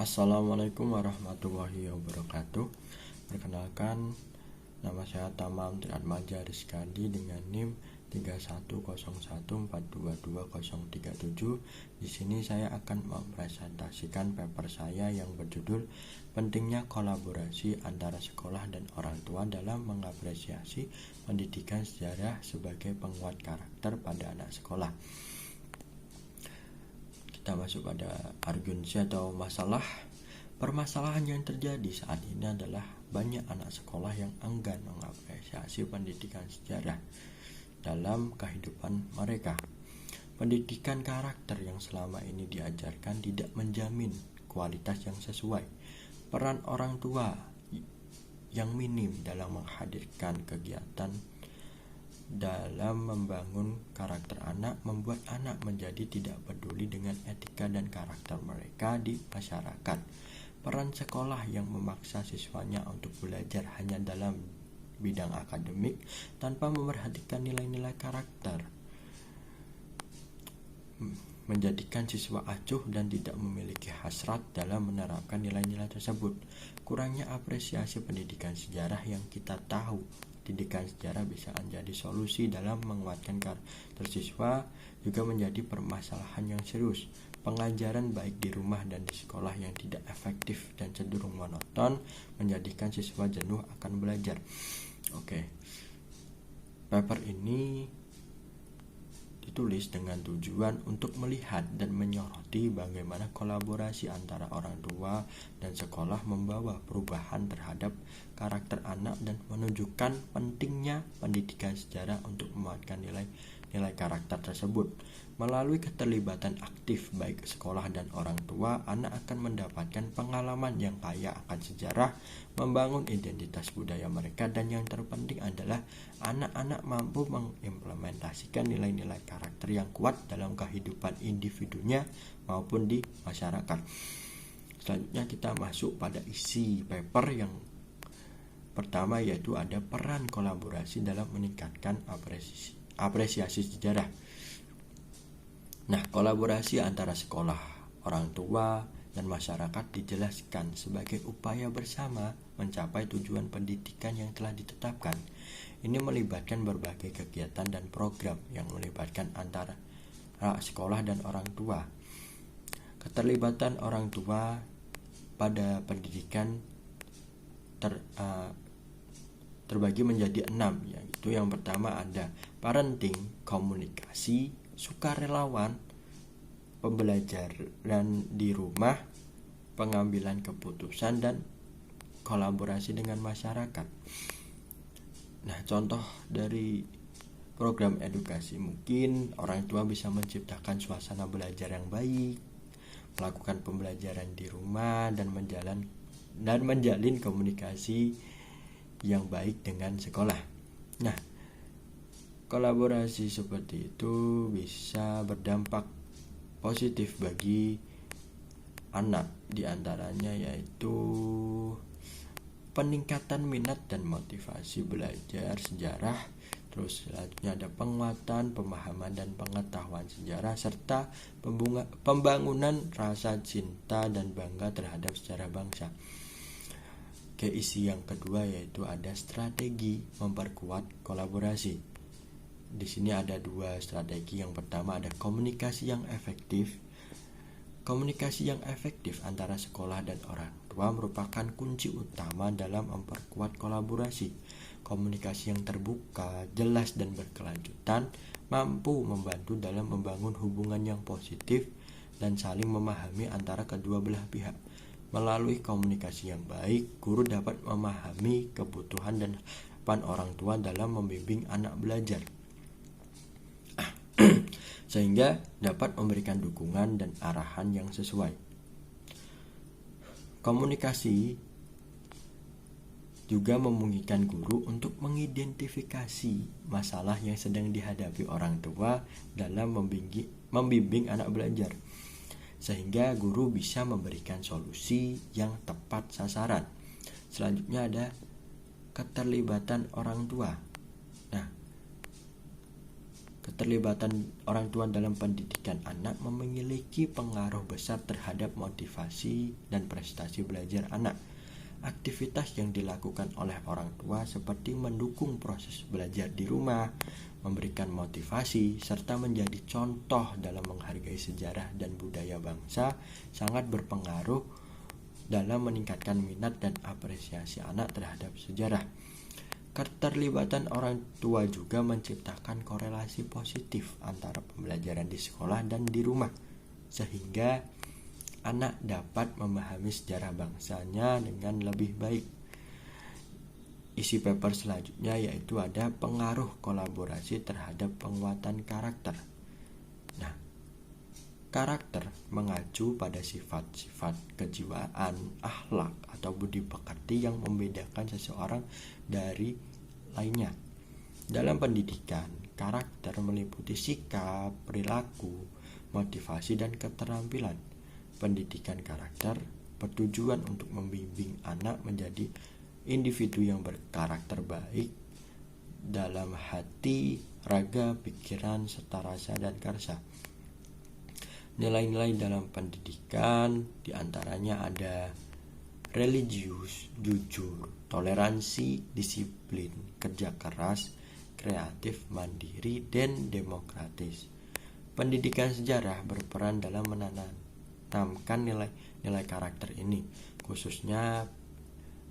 Assalamualaikum warahmatullahi wabarakatuh. Perkenalkan, nama saya Tamam Triatmaja Rizkadi dengan NIM 3101422037. Di sini saya akan mempresentasikan paper saya yang berjudul Pentingnya Kolaborasi Antara Sekolah dan Orang Tua dalam Mengapresiasi Pendidikan Sejarah sebagai Penguat Karakter pada Anak Sekolah. Kita masuk pada urgensi atau masalah. Permasalahan yang terjadi saat ini adalah banyak anak sekolah yang enggan mengapresiasi pendidikan sejarah dalam kehidupan mereka. Pendidikan karakter yang selama ini diajarkan tidak menjamin kualitas yang sesuai. Peran orang tua yang minim dalam menghadirkan kegiatan dalam membangun karakter anak membuat anak menjadi tidak peduli dengan etika dan karakter mereka di masyarakat. Peran sekolah yang memaksa siswanya untuk belajar hanya dalam bidang akademik tanpa memperhatikan nilai-nilai karakter menjadikan siswa acuh dan tidak memiliki hasrat dalam menerapkan nilai-nilai tersebut. Kurangnya apresiasi pendidikan sejarah yang kita tahu pendidikan sejarah bisa menjadi solusi dalam menguatkan karakter siswa juga menjadi permasalahan yang serius. Pengajaran baik di rumah dan di sekolah yang tidak efektif dan cenderung monoton menjadikan siswa jenuh akan belajar. Paper ini ditulis dengan tujuan untuk melihat dan menyoroti bagaimana kolaborasi antara orang tua dan sekolah membawa perubahan terhadap karakter anak dan menunjukkan pentingnya pendidikan sejarah untuk menguatkan nilai karakter tersebut. Melalui keterlibatan aktif baik sekolah dan orang tua, anak akan mendapatkan pengalaman yang kaya akan sejarah, membangun identitas budaya mereka, dan yang terpenting adalah anak-anak mampu mengimplementasikan nilai-nilai karakter yang kuat dalam kehidupan individunya maupun di masyarakat. Selanjutnya kita masuk pada isi paper yang pertama, yaitu ada peran kolaborasi dalam meningkatkan apresiasi sejarah. Nah, kolaborasi antara sekolah, orang tua, dan masyarakat dijelaskan sebagai upaya bersama mencapai tujuan pendidikan yang telah ditetapkan. Ini melibatkan berbagai kegiatan dan program yang melibatkan antara sekolah dan orang tua. Keterlibatan orang tua pada pendidikan terbagi menjadi 6, yaitu yang pertama ada parenting, komunikasi, sukarelawan, pembelajaran di rumah, pengambilan keputusan, dan kolaborasi dengan masyarakat. Nah, contoh dari program edukasi, mungkin orang tua bisa menciptakan suasana belajar yang baik, melakukan pembelajaran di rumah, dan menjalin komunikasi yang baik dengan sekolah. Nah, kolaborasi seperti itu bisa berdampak positif bagi anak, diantaranya yaitu peningkatan minat dan motivasi belajar sejarah. Terus selanjutnya ada penguatan pemahaman dan pengetahuan sejarah serta pembangunan rasa cinta dan bangga terhadap sejarah bangsa. Isi yang kedua yaitu ada strategi memperkuat kolaborasi. Di sini ada 2 strategi. Yang pertama ada komunikasi yang efektif. Komunikasi yang efektif antara sekolah dan orang tua merupakan kunci utama dalam memperkuat kolaborasi. Komunikasi yang terbuka, jelas, dan berkelanjutan mampu membantu dalam membangun hubungan yang positif dan saling memahami antara kedua belah pihak. Melalui komunikasi yang baik, guru dapat memahami kebutuhan dan harapan orang tua dalam membimbing anak belajar, sehingga dapat memberikan dukungan dan arahan yang sesuai. Komunikasi juga memungkinkan guru untuk mengidentifikasi masalah yang sedang dihadapi orang tua dalam membimbing anak belajar, sehingga guru bisa memberikan solusi yang tepat sasaran. Selanjutnya ada keterlibatan orang tua. Nah, Keterlibatan orang tua dalam pendidikan anak memiliki pengaruh besar terhadap motivasi dan prestasi belajar anak. Aktivitas yang dilakukan oleh orang tua seperti mendukung proses belajar di rumah, memberikan motivasi, serta menjadi contoh dalam menghargai sejarah dan budaya bangsa sangat berpengaruh dalam meningkatkan minat dan apresiasi anak terhadap sejarah. Keterlibatan orang tua juga menciptakan korelasi positif antara pembelajaran di sekolah dan di rumah, sehingga anak dapat memahami sejarah bangsanya dengan lebih baik. Isi paper selanjutnya yaitu ada pengaruh kolaborasi terhadap penguatan karakter. Nah, karakter mengacu pada sifat-sifat kejiwaan, akhlak, atau budi pekerti yang membedakan seseorang dari lainnya. Dalam pendidikan, karakter meliputi sikap, perilaku, motivasi, dan keterampilan. Pendidikan karakter bertujuan untuk membimbing anak menjadi individu yang berkarakter baik dalam hati, raga, pikiran, serta rasa dan karsa. Nilai-nilai dalam pendidikan diantaranya ada religius, jujur, toleransi, disiplin, kerja keras, kreatif, mandiri, dan demokratis. Pendidikan sejarah berperan dalam menanamkan nilai-nilai karakter ini, khususnya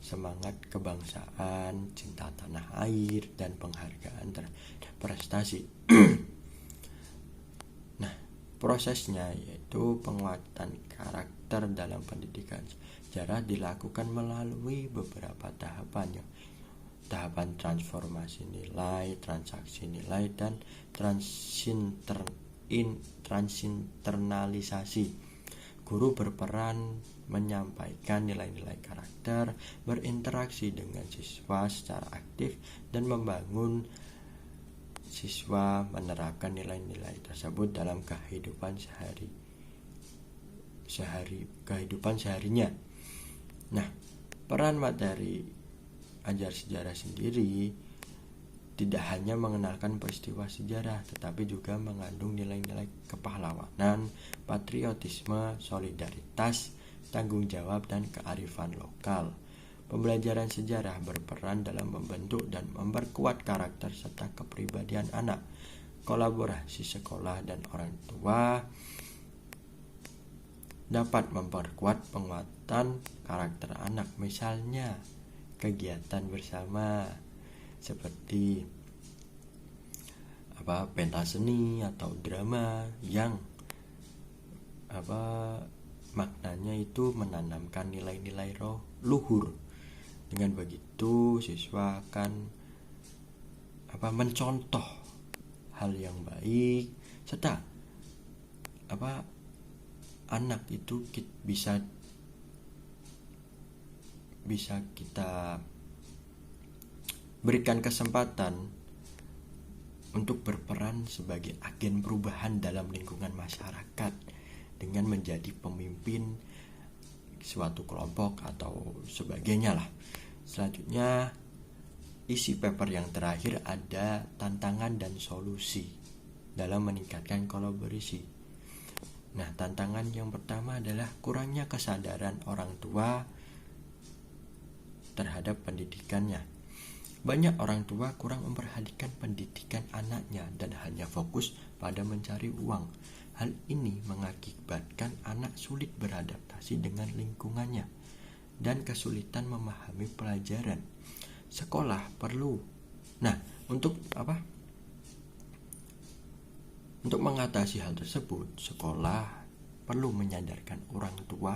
semangat kebangsaan, cinta tanah air, dan penghargaan terhadap prestasi. Nah, prosesnya yaitu penguatan karakter dalam pendidikan sejarah dilakukan melalui beberapa tahapan, tahapan transformasi nilai, transaksi nilai, dan transinternalisasi. Guru berperan menyampaikan nilai-nilai karakter, berinteraksi dengan siswa secara aktif, dan membangun siswa menerapkan nilai-nilai tersebut dalam kehidupan seharinya. Nah, peran materi ajar sejarah sendiri tidak hanya mengenalkan peristiwa sejarah, tetapi juga mengandung nilai-nilai kepahlawanan, patriotisme, solidaritas, tanggung jawab, dan kearifan lokal. Pembelajaran sejarah berperan dalam membentuk dan memperkuat karakter serta kepribadian anak. Kolaborasi sekolah dan orang tua dapat memperkuat penguatan karakter anak, misalnya kegiatan bersama seperti pentas seni atau drama yang maknanya itu menanamkan nilai-nilai luhur. Dengan begitu siswa akan mencontoh hal yang baik, serta anak itu bisa kita berikan kesempatan untuk berperan sebagai agen perubahan dalam lingkungan masyarakat dengan menjadi pemimpin suatu kelompok atau sebagainya lah. Selanjutnya, isi paper yang terakhir ada tantangan dan solusi dalam meningkatkan kolaborasi. Nah, tantangan yang pertama adalah kurangnya kesadaran orang tua terhadap pendidikannya. Banyak orang tua kurang memperhatikan pendidikan anaknya dan hanya fokus pada mencari uang. Hal ini mengakibatkan anak sulit beradaptasi dengan lingkungannya dan kesulitan memahami pelajaran. Sekolah perlu. Untuk mengatasi hal tersebut, sekolah perlu menyadarkan orang tua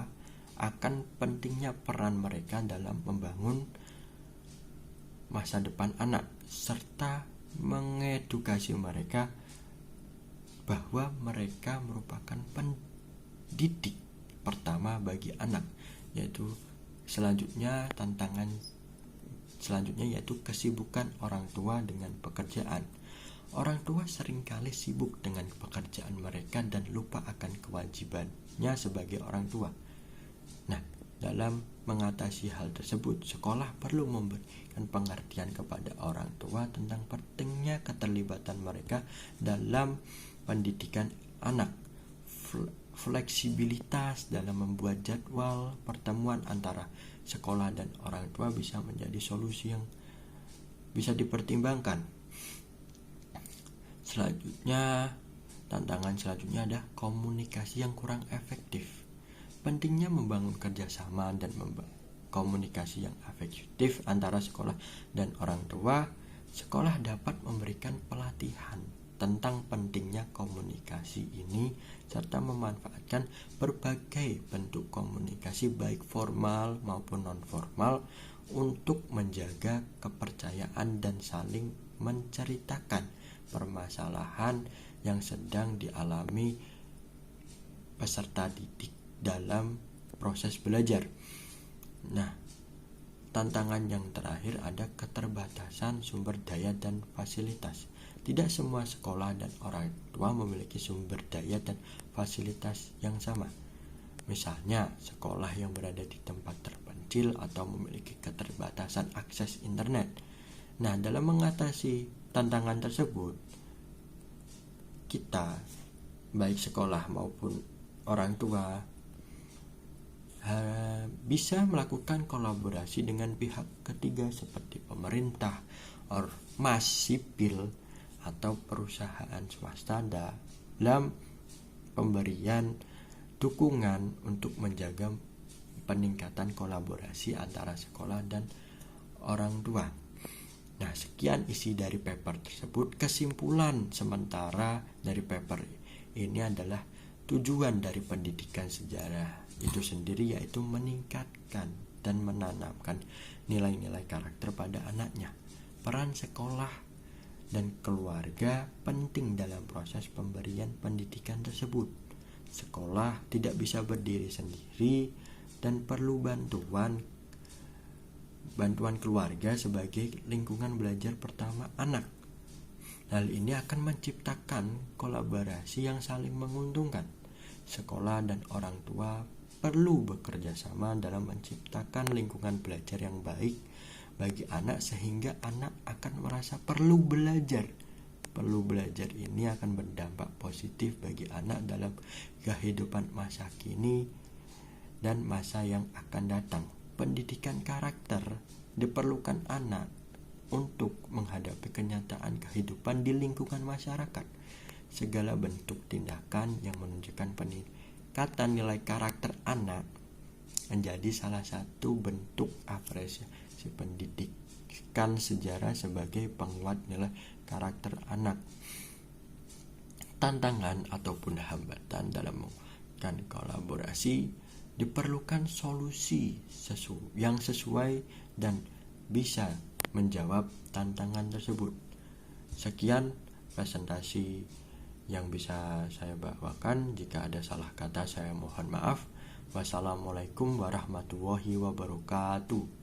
akan pentingnya peran mereka dalam membangun masa depan anak, serta mengedukasi mereka bahwa mereka merupakan pendidik pertama bagi anak. Tantangan selanjutnya yaitu kesibukan orang tua dengan pekerjaan. Orang tua seringkali sibuk dengan pekerjaan mereka dan lupa akan kewajibannya sebagai orang tua. Nah, dalam mengatasi hal tersebut, sekolah perlu memberikan pengertian kepada orang tua tentang pentingnya keterlibatan mereka dalam pendidikan anak. Fleksibilitas dalam membuat jadwal pertemuan antara sekolah dan orang tua bisa menjadi solusi yang bisa dipertimbangkan. Tantangan selanjutnya adalah komunikasi yang kurang efektif. Pentingnya membangun kerjasama dan komunikasi yang efektif antara sekolah dan orang tua. Sekolah dapat memberikan pelatihan tentang pentingnya komunikasi ini serta memanfaatkan berbagai bentuk komunikasi baik formal maupun non-formal untuk menjaga kepercayaan dan saling menceritakan permasalahan yang sedang dialami peserta didik dalam proses belajar. Nah, tantangan yang terakhir ada keterbatasan sumber daya dan fasilitas. Tidak semua sekolah dan orang tua memiliki sumber daya dan fasilitas yang sama. Misalnya, sekolah yang berada di tempat terpencil atau memiliki keterbatasan akses internet. Nah, dalam mengatasi tantangan tersebut, kita, baik sekolah maupun orang tua, bisa melakukan kolaborasi dengan pihak ketiga seperti pemerintah, ormas sipil, atau perusahaan swasta dalam pemberian dukungan untuk menjaga peningkatan kolaborasi antara sekolah dan orang tua. Nah, sekian isi dari paper tersebut. Kesimpulan sementara dari paper ini adalah tujuan dari pendidikan sejarah itu sendiri yaitu meningkatkan dan menanamkan nilai-nilai karakter pada anaknya. Peran sekolah dan keluarga penting dalam proses pemberian pendidikan tersebut. Sekolah tidak bisa berdiri sendiri dan perlu bantuan keluarga sebagai lingkungan belajar pertama anak. Hal ini akan menciptakan kolaborasi yang saling menguntungkan. Sekolah dan orang tua perlu bekerja sama dalam menciptakan lingkungan belajar yang baik bagi anak sehingga anak akan merasa perlu belajar. Perlu belajar ini akan berdampak positif bagi anak dalam kehidupan masa kini dan masa yang akan datang. Pendidikan karakter diperlukan anak untuk menghadapi kenyataan kehidupan di lingkungan masyarakat. Segala bentuk tindakan yang menunjukkan peningkatan nilai karakter anak menjadi salah satu bentuk apresiasi pendidikan sejarah sebagai penguat nilai karakter anak. Tantangan ataupun hambatan dalam melakukan kolaborasi diperlukan solusi yang sesuai dan bisa menjawab tantangan tersebut. Sekian presentasi yang bisa saya bawakan. Jika ada salah kata saya mohon maaf. Wassalamualaikum warahmatullahi wabarakatuh.